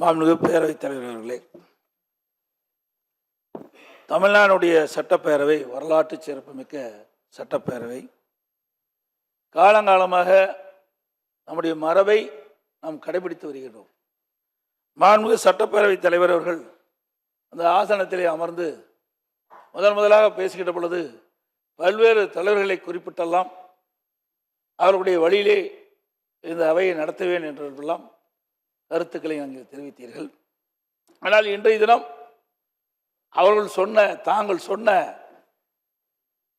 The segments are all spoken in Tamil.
மாண்புமிகு பேரவைத் தலைவர் அவர்களே, தமிழ்நாடுடைய சட்டப்பேரவை வரலாற்று சிறப்புமிக்க சட்டப்பேரவை. காலங்காலமாக நம்முடைய மரபை நாம் கடைபிடித்து வருகிறோம். மாண்புமிகு சட்டப்பேரவைத் தலைவர் அவர்கள் அந்த ஆசனத்திலே அமர்ந்து முதலாக பேசுகின்ற பொழுது பல்வேறு தலைவர்களை குறிப்பிட்டெல்லாம் அவர்களுடைய வழியிலே இந்த அவையை நடத்துவேன் என்றெல்லாம் கருத்துக்களை நீங்கள் தெரிவித்தீர்கள். ஆனால் இன்றைய தினம் தாங்கள் சொன்ன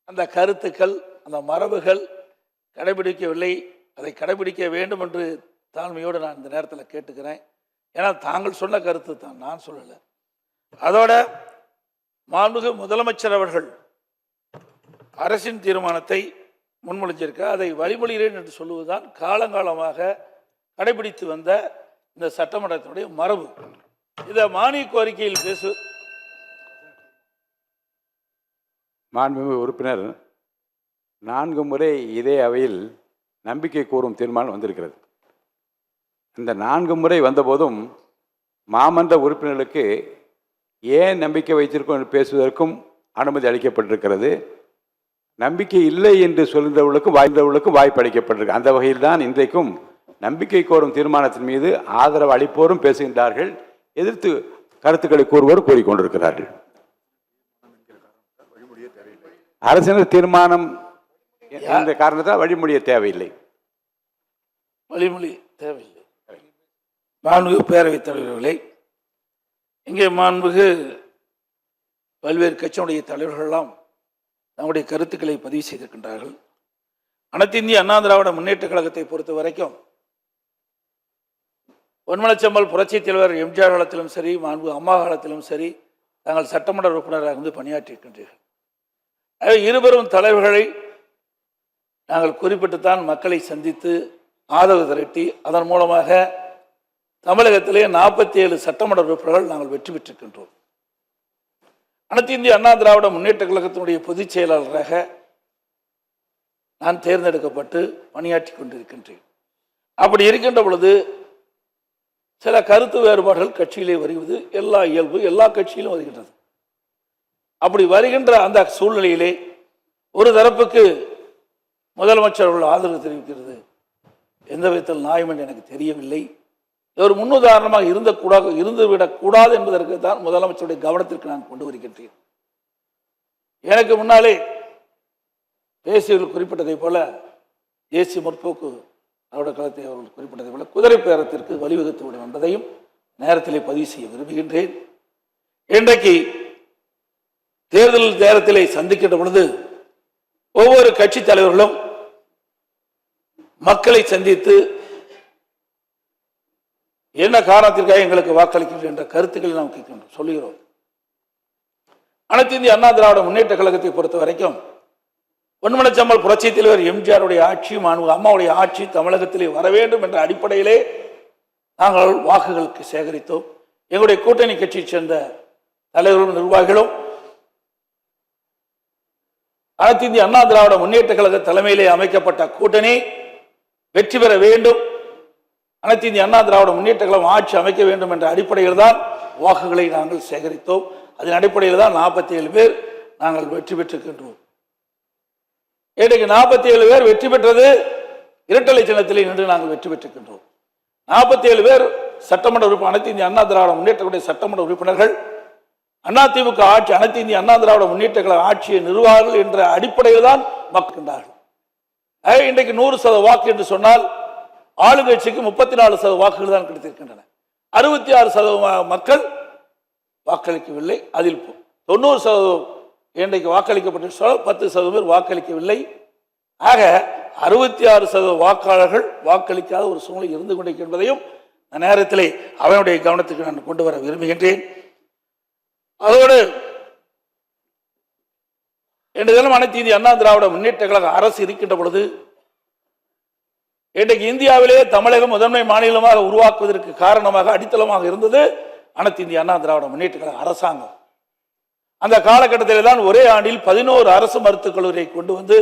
அந்த கருத்துக்கள், அந்த மரபுகள் கடைபிடிக்கவில்லை. அதை கடைபிடிக்க வேண்டும் என்று தாழ்மையோடு நான் இந்த நேரத்தில் கேட்டுக்கிறேன். ஏன்னா தாங்கள் சொன்ன கருத்து தான், நான் சொல்லலை. அதோட மாண்புமிகு முதலமைச்சர் அவர்கள் அரசின் தீர்மானத்தை முன்மொழிஞ்சிருக்க அதை வழிமொழிகிறேன் என்று சொல்லுவதுதான் காலங்காலமாக கடைபிடித்து வந்த இந்த சட்டமன்றத்தினுடைய மரபு. இதை மானிய கோரிக்கையில் மாண்புமிகு உறுப்பினர் 4 முறை இதே அவையில் நம்பிக்கை கோரும் தீர்மானம் வந்திருக்கிறது. இந்த 4 முறை வந்தபோதும் மாமன்ற உறுப்பினர்களுக்கு ஏன் நம்பிக்கை வைத்திருக்கோம் என்று பேசுவதற்கும் அனுமதி அளிக்கப்பட்டிருக்கிறது. நம்பிக்கை இல்லை என்று சொல்கின்றவர்களுக்கும் வாய்ப்பு அளிக்கப்பட்டிருக்கு. அந்த வகையில் தான் இன்றைக்கும் நம்பிக்கை கோரும் தீர்மானத்தின் மீது ஆதரவு அளிப்போரும் பேசுகின்றார்கள், எதிர்த்து கருத்துக்களை கூறுவோர் கூறிக்கொண்டிருக்கிறார்கள். அரசினர் தீர்மானம் என்ற காரணத்தால் வழிமொழிய தேவையில்லை. மாண்புமிகு பேரவைத் தலைவர்களே, இங்கே மாண்புமிகு பல்வேறு கட்சியினுடைய தலைவர்களெல்லாம் நம்முடைய கருத்துக்களை பதிவு செய்திருக்கின்றார்கள். அனைத்து இந்திய அண்ணா திராவிட முன்னேற்ற கழகத்தை பொறுத்த வரைக்கும் பொன்மனச்செம்மல் புரட்சித் தலைவர் எம்ஜிஆர் காலத்திலும் சரி, மாண்புமிகு அம்மா காலத்திலும் சரி, தாங்கள் சட்டமன்ற உறுப்பினராக இருந்து பணியாற்றியிருக்கின்றீர்கள். இருவரும் தலைவர்களை நாங்கள் குறிப்பிட்டுத்தான் மக்களை சந்தித்து ஆதரவு திரட்டி அதன் மூலமாக தமிழகத்திலே 47 சட்டமன்ற உறுப்பினர்கள் நாங்கள் வெற்றி பெற்றிருக்கின்றோம். அனைத்து இந்திய அண்ணா திராவிட முன்னேற்ற கழகத்தினுடைய பொதுச் செயலாளராக நான் தேர்ந்தெடுக்கப்பட்டு பணியாற்றி கொண்டிருக்கின்றேன். அப்படி இருக்கின்ற பொழுது சில கருத்து வேறுபாடுகள் கட்சியிலே வருவது இயல்பு, எல்லா கட்சியிலும் வருகின்றது. அப்படி வருகின்ற அந்த சூழ்நிலையிலே ஒரு தரப்புக்கு முதலமைச்சர் அவர்கள் ஆதரவு தெரிவிக்கிறது எந்த விதத்தில் நியாயம் என்று எனக்கு தெரியவில்லை. ஒரு முன்னுதாரணமாக இருந்துவிடக்கூடாது என்பதற்கு தான் முதலமைச்சருடைய கவனத்திற்கு நான் கொண்டு வருகின்றேன். எனக்கு முன்னாலே பேசியவர்கள் குறிப்பிட்டதை போல தேசிய முற்போக்கு திராவிட கழகத்தை அவர்கள் குறிப்பிட்டதை போல குதிரை பேரத்திற்கு வழிவகுத்துவிடும் என்பதையும் நேரத்திலே பதிவு செய்ய விரும்புகின்றேன். இன்றைக்கு தேர்தல் நேரத்திலே சந்திக்கின்ற பொழுது ஒவ்வொரு கட்சி தலைவர்களும் மக்களை சந்தித்து என்ன காரணத்திற்காக எங்களுக்கு வாக்களிக்கிறீர்கள் என்ற கருத்துக்களை நாம் கேட்கின்றோம், சொல்லுகிறோம். அனைத்து இந்திய அண்ணா திராவிட முன்னேற்ற கழகத்தை பொறுத்த வரைக்கும் பொன்மனச்செம்மல் புரட்சித் தலைவர் எம்ஜிஆருடைய ஆட்சி, மாண்புமிகு அம்மாவுடைய ஆட்சி தமிழகத்திலே வர வேண்டும் என்ற அடிப்படையிலே நாங்கள் வாக்குகளுக்கு சேகரித்தோம். எங்களுடைய கூட்டணி கட்சியை சேர்ந்த தலைவர்களும் நிர்வாகிகளும் அனைத்து இந்திய அண்ணா திராவிட முன்னேற்ற கழக தலைமையிலே அமைக்கப்பட்ட கூட்டணி வெற்றி பெற வேண்டும், அனைத்து இந்திய அண்ணா திராவிட முன்னேற்ற கழகம் ஆட்சி அமைக்க வேண்டும் என்ற அடிப்படையில் தான் வாக்குகளை நாங்கள் சேகரித்தோம். அதன் அடிப்படையில் தான் 47 பேர் நாங்கள் வெற்றி பெற்றிருக்கின்றோம். இன்றைக்கு 47 பேர் வெற்றி பெற்றது இரட்டலை சின்னத்திலே நின்று நாங்கள் வெற்றி பெற்றிருக்கின்றோம். 47 பேர் சட்டமன்ற உறுப்பினர், அனைத்து இந்திய அண்ணா திராவிட முன்னேற்ற சட்டமன்ற உறுப்பினர்கள் அதிமுக ஆட்சி, அனைத்து இந்திய அண்ணா திராவிட முன்னேற்ற கழக ஆட்சியை நிறுவார்கள் என்ற அடிப்படையில் தான் மக்கள். இன்றைக்கு 100% வாக்கு என்று சொன்னால் ஆளுங்கட்சிக்கு 34% வாக்குகள் தான் கிடைத்திருக்கின்றன. 66% மக்கள் வாக்களிக்கவில்லை. அதில் 90% இன்றைக்கு வாக்களிக்கப்பட்ட 10% பேர் வாக்களிக்கவில்லை. ஆக 66% வாக்காளர்கள் வாக்களிக்காத ஒரு சூழ்நிலை இருந்து கொண்டிருக்கின்றதையும் நேரத்திலே அவனுடைய கவனத்துக்கு நான் கொண்டு வர விரும்புகின்றேன். அதோடு இன்றைய தினம் அனைத்து இந்திய அண்ணா திராவிட முன்னேற்ற கழக அரசு இருக்கின்ற பொழுது இன்றைக்கு இந்தியாவிலேயே தமிழகம் முதன்மை மாநிலமாக உருவாக்குவதற்கு காரணமாக அடித்தளமாக இருந்தது அனைத்து இந்திய அண்ணா திராவிட முன்னேற்ற கழக அரசாங்கம். அந்த காலகட்டத்தில் தான் ஒரே ஆண்டில் 11 அரசு மருத்துவக் கல்லூரியை கொண்டு வந்து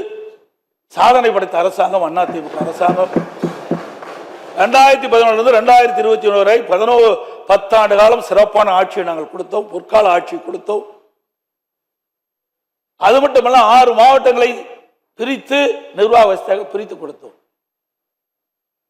சாதனை படைத்த அரசாங்கம் அதிமுக அரசாங்கம். 2011 2021 வரை 10 ஆண்டு காலம் சிறப்பான ஆட்சியை நாங்கள் கொடுத்தோம், பொற்கால ஆட்சி கொடுத்தோம். அது மட்டுமல்ல 6 மாவட்டங்களை பிரித்து நிர்வாக வசதியாக பிரித்து கொடுத்தோம்.